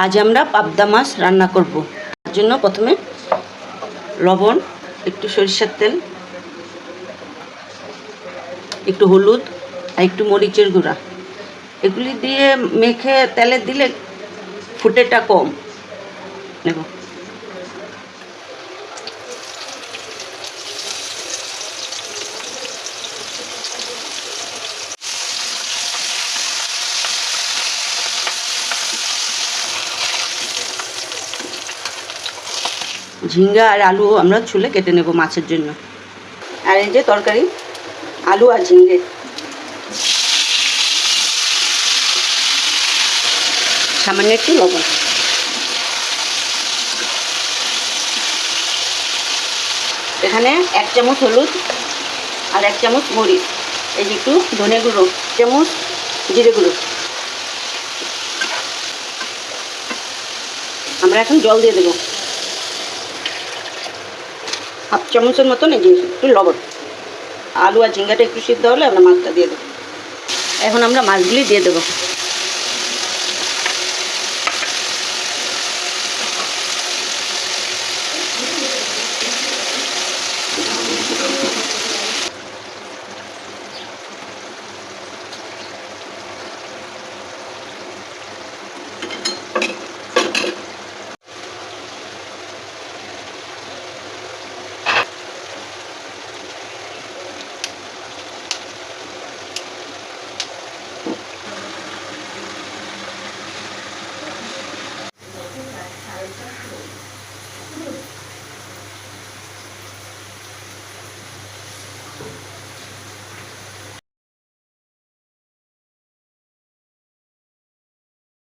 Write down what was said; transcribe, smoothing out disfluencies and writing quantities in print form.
আজ আমরা পাবদা মাছ রান্না করব। তার জন্য প্রথমে লবণ, একটু সরিষার তেল, একটু হলুদ আর একটু মরিচের গুঁড়া এগুলি দিয়ে মেখে তেলে দিলে ফুটেটা কম নেব। ঝিঙ্গা আর আলু আমরা ছুলে কেটে নেব মাছের জন্য। আর এই যে তরকারি, আলু আর ঝিঙ্গে। সামান্য একটু লবণ। এখানে 1 চামচ হলুদ আর 1 চামচ মরিচ, এই যে একটু ধনে গুঁড়ো, চামচ জিরে গুঁড়ো। আমরা এখন জল দিয়ে দেবো, 1/2 চামচের মতন। এই যে একটু লবণ। আলু আর ঝিঙ্গাটা একটু সিদ্ধ হলে আমরা মাছটা দিয়ে দেবো। এখন আমরা মাছগুলি দিয়ে দেবো।